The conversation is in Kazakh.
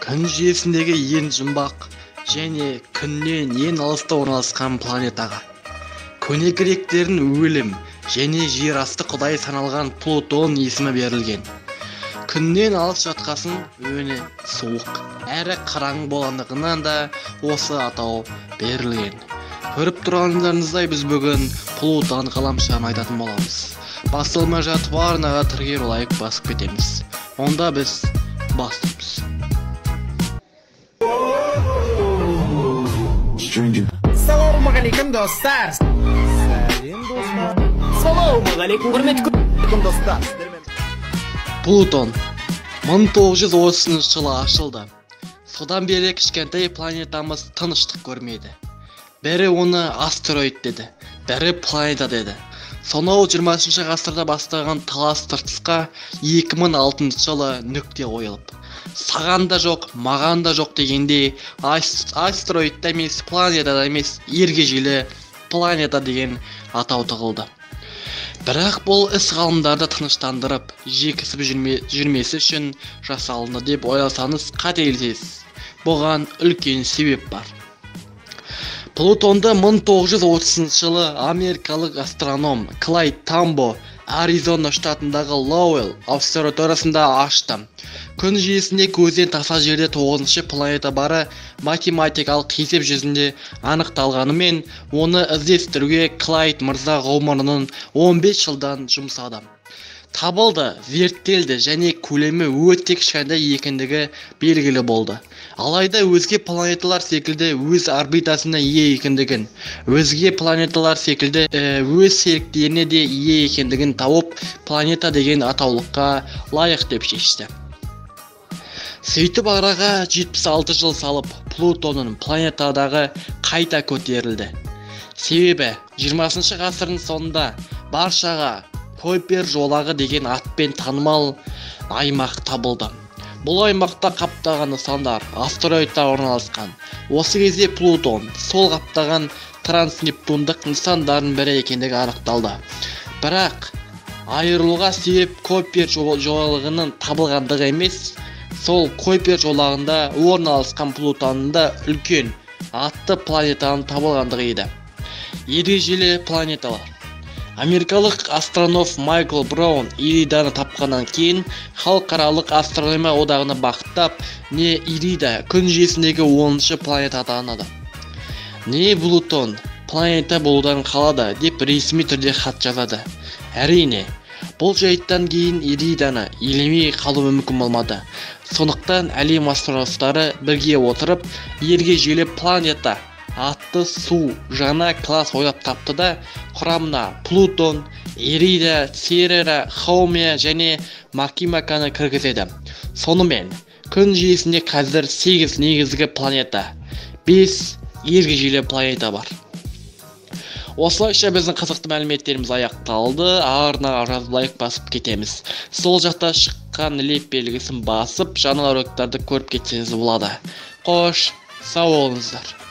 күн жүйесіндегі ең жұмбақ және күннен ең алыста орналасқан планетаға. Көне гректердің өлім және жер асты құдайы саналған Плутон есімі берілген. Күннен алыс жатқасын өңі суық әрі қараңғы болғандығынан да осы атау берілген. Көріп тұрғандарыңыздай біз бүгін Плутон ғаламшарын айтатын боламыз. Басылмай жатып арнаға тіркеп лайк басып кетеміз. Онда біз бастаймыз. Assalamualaikum dostlar. Сәлем достар. Assalamualaikum құрметті достар. Плутон 1930 жылы ашылды. Содан бері кішкентай планетамыз тыныштық көрмейді. Бірі оны астероид деді, бірі планета деді. Сонау 20 ғасырда бастаған талас тартысқа 2006 жылы нүкте қойылып, саған да жоқ, маған да жоқ дегенде астероид та емес, планета да емес, ергежейлі планета деген атау тағылды. Бірақ бұл іс ғалымдарды тыныштандырып, жекісіп жүрмесі үшін жасалынды деп ойласаңыз қателесесіз. Бұған үлкен себеп бар. Плутонды 1930 жылы америкалық астроном Клайд Тамбо Аризона штатындағы Лоуэлл обсерваториясында ашты. Күн жүйесінде көзден таса жерде 9-шы планета бары математикалық есеп жүзінде анықталғанымен, оны іздестіруге Клайд мырза ғұмырының 15 жылдан жұмсады. Табылды, зерттелді және көлемі өте кішкентай екендігі белгілі болды. Алайда өзге планеталар секілді өз орбитасына ие екендігін, өзге планеталар секілді өз серіктеріне де ие екендігін тауып, планета деген атаулыққа лайық деп шешті. Сөйтіп араға 76 жыл салып, Плутонның планетадағы қайта көтерілді. Себебі 20 ғасырдың соңында баршаға Койпер жолағы деген атпен танымал аймақ табылды. Бұл аймақта қаптаған нысандар, астероидтар орналасқан. Осы кезде Плутон сол қаптаған транснептундық нысандардың бірі екендігі анықталды. Бірақ айырылуға себеп Койпер жолағының табылғандығы емес, сол Койпер жолағында орналасқан Плутонда үлкен атты планетаның табылғандығы еді. Ережелі планеталар. Америкалық астроном Майкл Браун Ириданы тапқаннан кейін халықаралық астрономия одағына бақыттап, не Ирида күн жүйесіндегі 10-шы планета атанады. Не Плутон планета болудан қалады деп ресми түрде хат жазады. Әрине, бұл жайттан кейін Ириданы елемей қалу мүмкін болмады. Сондықтан әлем астронавтары бірге отырып, ергежейлі планета атты су жаңа класс ойлап тапты да, құрамына Плутон, Ирида, Церера, Хаумия және Макимаканы кіргізеді. Сонымен, күн жүйесінде қазір 8 негізгі планета, 5 ергежейлі планета бар. Осылайша біздің қызықты мәліметтеріміз аяқталды. Арнаға жазып лайк басып кетеміз. Сол жақта шыққан леп белгісін басып, жаңа роликтарды көріп кетсеңіз болады. Қош, сау болыңыздар.